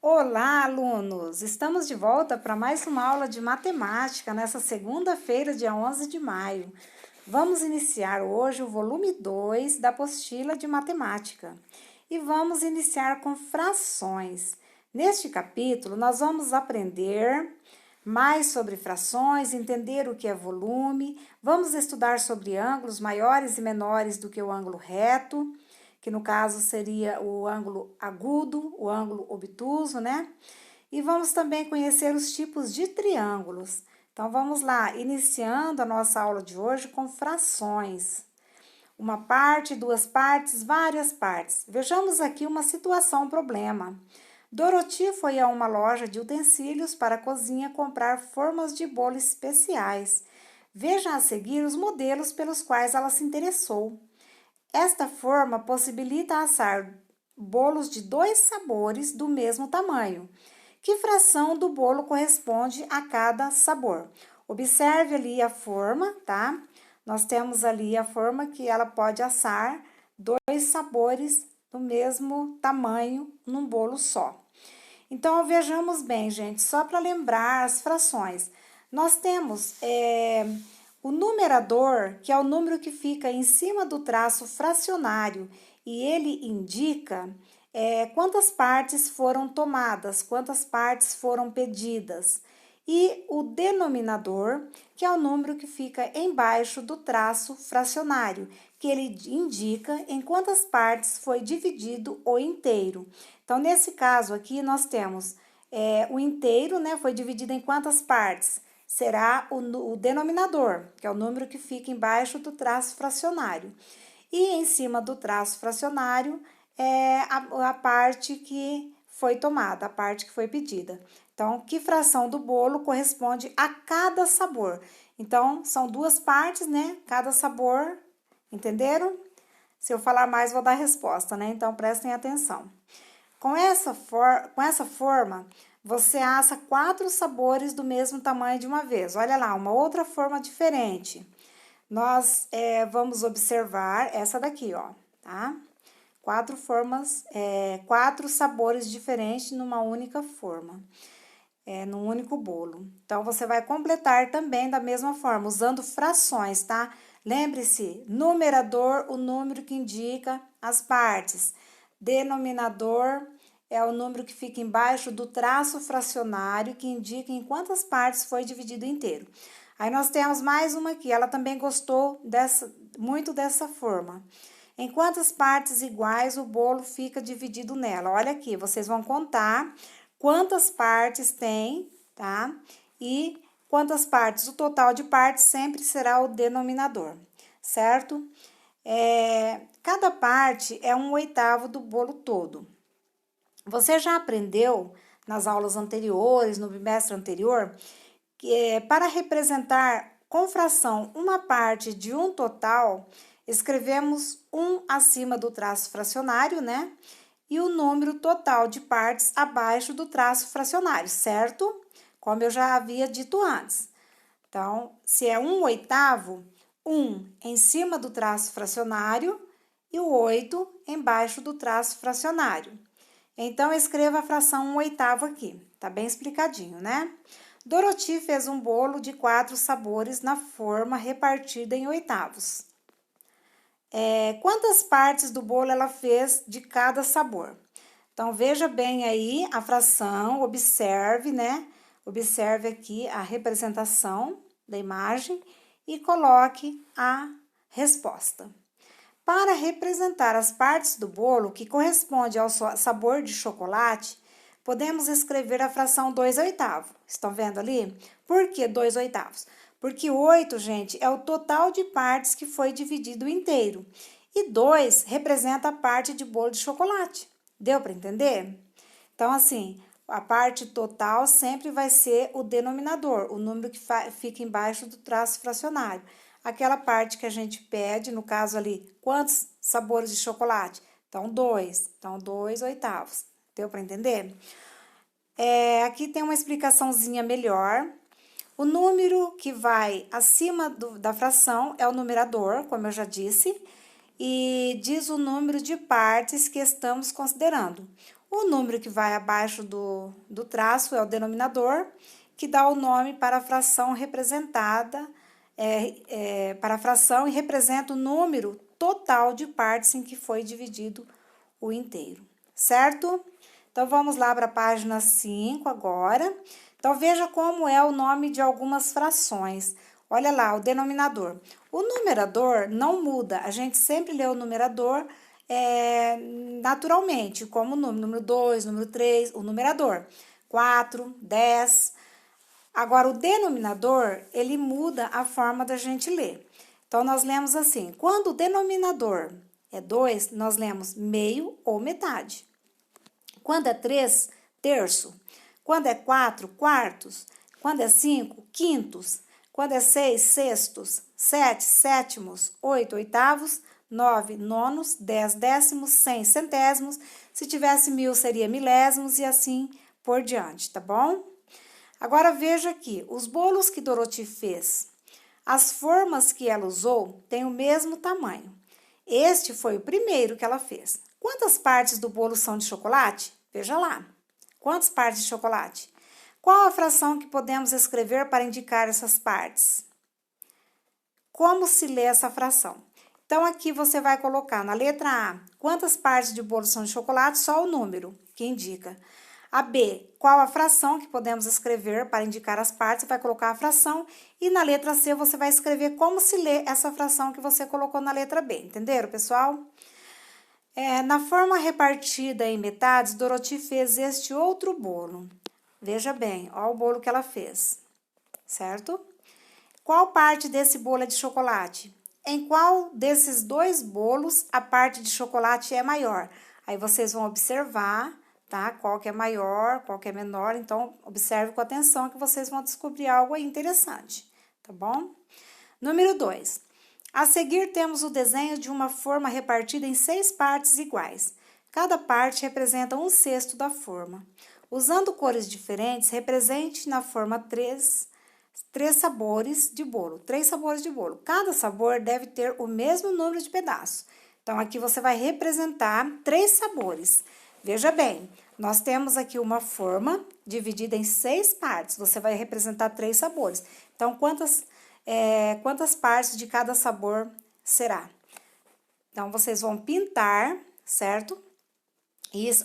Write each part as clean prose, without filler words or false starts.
Olá, alunos! Estamos de volta para mais uma aula de matemática nessa segunda-feira, dia 11 de maio. Vamos iniciar hoje o volume 2 da apostila de matemática e vamos iniciar com frações. Neste capítulo, nós vamos aprender mais sobre frações, entender o que é volume, vamos estudar sobre ângulos maiores e menores do que o ângulo reto, que no caso seria o ângulo agudo, o ângulo obtuso, né? E vamos também conhecer os tipos de triângulos. Então vamos lá, iniciando a nossa aula de hoje com frações. Uma parte, duas partes, várias partes. Vejamos aqui uma situação, um problema. Dorothy foi a uma loja de utensílios para a cozinha comprar formas de bolo especiais. Veja a seguir os modelos pelos quais ela se interessou. Esta forma possibilita assar bolos de dois sabores do mesmo tamanho. Que fração do bolo corresponde a cada sabor? Observe ali a forma, tá? Nós temos ali a forma que ela pode assar dois sabores do mesmo tamanho num bolo só. Então, vejamos bem, gente, só para lembrar as frações. Nós temos o numerador, que é o número que fica em cima do traço fracionário, e ele indica quantas partes foram tomadas, quantas partes foram pedidas. E o denominador, que é o número que fica embaixo do traço fracionário, que ele indica em quantas partes foi dividido o inteiro. Então, nesse caso aqui, nós temos o inteiro, né? Foi dividido em quantas partes? Será o denominador, que é o número que fica embaixo do traço fracionário. E em cima do traço fracionário é a parte que foi tomada, a parte que foi pedida. Então, que fração do bolo corresponde a cada sabor? Então, são duas partes, né? Cada sabor, entenderam? Se eu falar mais, vou dar a resposta, né? Então, prestem atenção. Com essa forma, você assa 4 sabores do mesmo tamanho de uma vez. Olha lá, uma outra forma diferente. Nós vamos observar essa daqui, ó, tá? 4 formas, 4 sabores diferentes numa única forma, num único bolo. Então, você vai completar também da mesma forma, usando frações, tá? Lembre-se, numerador, o número que indica as partes. Denominador é o número que fica embaixo do traço fracionário, que indica em quantas partes foi dividido inteiro. Aí nós temos mais uma aqui, ela também gostou muito dessa forma. Em quantas partes iguais o bolo fica dividido nela? Olha aqui, vocês vão contar quantas partes tem, tá? E quantas partes? O total de partes sempre será o denominador, certo? Cada parte é 1/8 do bolo todo. Você já aprendeu nas aulas anteriores, no bimestre anterior, que para representar com fração uma parte de um total, escrevemos 1 acima do traço fracionário, né? E o número total de partes abaixo do traço fracionário, certo? Como eu já havia dito antes. Então, se é 1/8, 1 em cima do traço fracionário e o 8 embaixo do traço fracionário. Então, escreva a fração 1/8 aqui, tá bem explicadinho, né? Dorothy fez um bolo de 4 sabores na forma repartida em oitavos. Quantas partes do bolo ela fez de cada sabor? Então, veja bem aí a fração, observe, né? Observe aqui a representação da imagem e coloque a resposta. Para representar as partes do bolo que corresponde ao sabor de chocolate, podemos escrever a fração 2/8. Estão vendo ali? Por que 2/8? Porque 8, gente, é o total de partes que foi dividido inteiro. E 2 representa a parte de bolo de chocolate. Deu para entender? Então, assim, a parte total sempre vai ser o denominador, o número que fica embaixo do traço fracionário. Aquela parte que a gente pede, no caso ali, quantos sabores de chocolate? Então, 2. Então, 2/8. Deu para entender? Aqui tem uma explicaçãozinha melhor. O número que vai acima da fração é o numerador, como eu já disse, e diz o número de partes que estamos considerando. O número que vai abaixo do traço é o denominador, que dá o nome para a fração representada, para a fração e representa o número total de partes em que foi dividido o inteiro, certo? Então, vamos lá para a página 5 agora. Então, veja como é o nome de algumas frações. Olha lá, o denominador. O numerador não muda, a gente sempre lê o numerador naturalmente, como o número 2, número 3, o numerador, 4, 10. Agora, o denominador, ele muda a forma da gente ler. Então, nós lemos assim, quando o denominador é 2, nós lemos meio ou metade. Quando é 3, terço. Quando é 4, quartos. Quando é 5, quintos. Quando é 6, sextos. 7, sétimos. 8, oitavos. 9, nonos. 10, décimos. 100, centésimos. Se tivesse 1000, seria milésimos e assim por diante, tá bom? Agora veja aqui, os bolos que Dorothy fez. As formas que ela usou têm o mesmo tamanho. Este foi o primeiro que ela fez. Quantas partes do bolo são de chocolate? Veja lá. Quantas partes de chocolate? Qual a fração que podemos escrever para indicar essas partes? Como se lê essa fração? Então, aqui você vai colocar na letra A, quantas partes de bolo são de chocolate? Só o número que indica. A B, qual a fração que podemos escrever para indicar as partes? Você vai colocar a fração. E na letra C, você vai escrever como se lê essa fração que você colocou na letra B. Entenderam, pessoal? Na forma repartida em metades, Dorothy fez este outro bolo. Veja bem, olha o bolo que ela fez, certo? Qual parte desse bolo é de chocolate? Em qual desses dois bolos a parte de chocolate é maior? Aí vocês vão observar, tá? Qual que é maior, qual que é menor. Então, observe com atenção que vocês vão descobrir algo aí interessante, tá bom? Número 2. A seguir, temos o desenho de uma forma repartida em 6 partes iguais. Cada parte representa 1/6 da forma. Usando cores diferentes, represente na forma três sabores de bolo. 3 sabores de bolo. Cada sabor deve ter o mesmo número de pedaços. Então, aqui você vai representar 3 sabores. Veja bem, nós temos aqui uma forma dividida em 6 partes. Você vai representar 3 sabores. Então, quantas partes de cada sabor será? Então, vocês vão pintar, certo?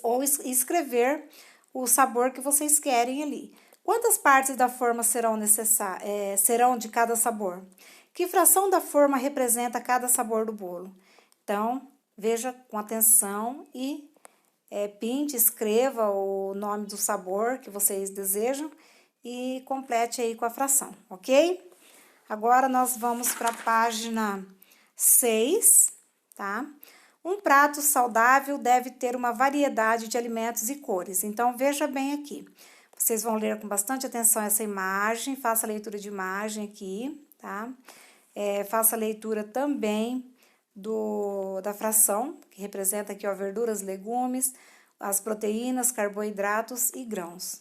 Ou escrever o sabor que vocês querem ali. Quantas partes da forma serão de cada sabor? Que fração da forma representa cada sabor do bolo? Então, veja com atenção e pinte, escreva o nome do sabor que vocês desejam e complete aí com a fração, ok? Agora, nós vamos para a página 6, tá? Um prato saudável deve ter uma variedade de alimentos e cores. Então, veja bem aqui. Vocês vão ler com bastante atenção essa imagem, faça a leitura de imagem aqui, tá? Faça a leitura também da fração, que representa aqui, ó, verduras, legumes, as proteínas, carboidratos e grãos.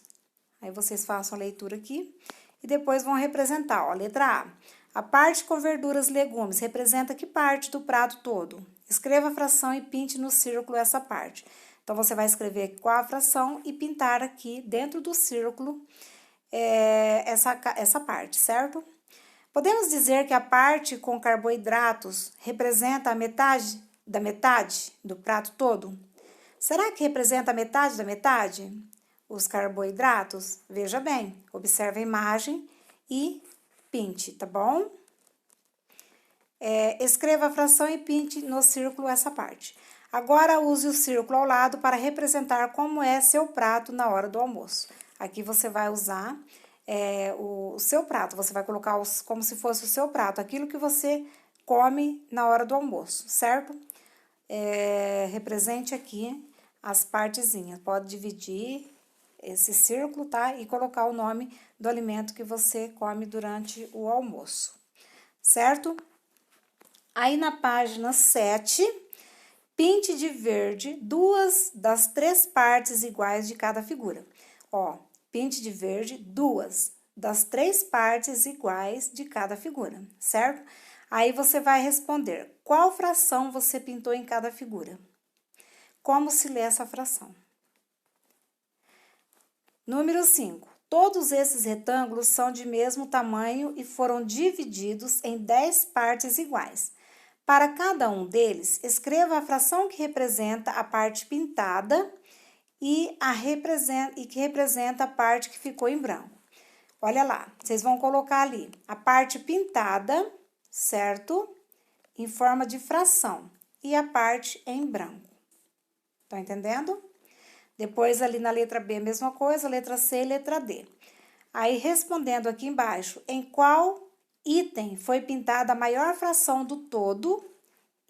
Aí, vocês façam a leitura aqui e depois vão representar, ó, letra A. A parte com verduras e legumes representa que parte do prato todo? Escreva a fração e pinte no círculo essa parte. Então, você vai escrever qual a fração e pintar aqui dentro do círculo essa parte, certo? Podemos dizer que a parte com carboidratos representa a metade da metade do prato todo? Será que representa a metade da metade? Os carboidratos? Veja bem, observe a imagem e pinte, tá bom? Escreva a fração e pinte no círculo essa parte. Agora, use o círculo ao lado para representar como é seu prato na hora do almoço. Aqui você vai usar o seu prato, você vai colocar como se fosse o seu prato, aquilo que você come na hora do almoço, certo? Represente aqui as partezinhas, pode dividir esse círculo, tá? E colocar o nome do alimento que você come durante o almoço, certo? Aí, na página 7, pinte de verde 2 das 3 partes iguais de cada figura. Ó, pinte de verde 2 das 3 partes iguais de cada figura, certo? Aí, você vai responder qual fração você pintou em cada figura. Como se lê essa fração? Número 5. Todos esses retângulos são de mesmo tamanho e foram divididos em 10 partes iguais. Para cada um deles, escreva a fração que representa a parte pintada e que representa a parte que ficou em branco. Olha lá, vocês vão colocar ali a parte pintada, certo? Em forma de fração e a parte em branco. Estão entendendo? Depois ali na letra B a mesma coisa, letra C e letra D. Aí respondendo aqui embaixo, em qual item foi pintada a maior fração do todo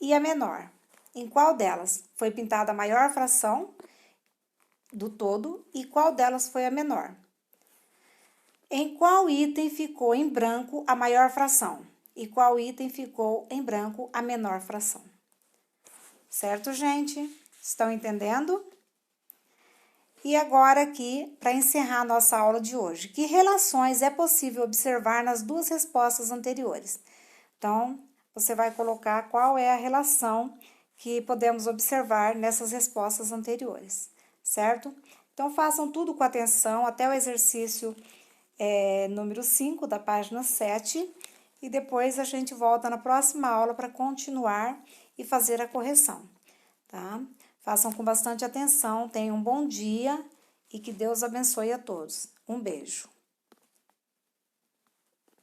e a menor? Em qual delas foi pintada a maior fração do todo e qual delas foi a menor? Em qual item ficou em branco a maior fração? E qual item ficou em branco a menor fração? Certo, gente? Estão entendendo? E agora aqui, para encerrar a nossa aula de hoje, que relações é possível observar nas duas respostas anteriores? Então, você vai colocar qual é a relação que podemos observar nessas respostas anteriores, certo? Então, façam tudo com atenção até o exercício número 5 da página 7 e depois a gente volta na próxima aula para continuar e fazer a correção, tá? Façam com bastante atenção, tenham um bom dia e que Deus abençoe a todos. Um beijo.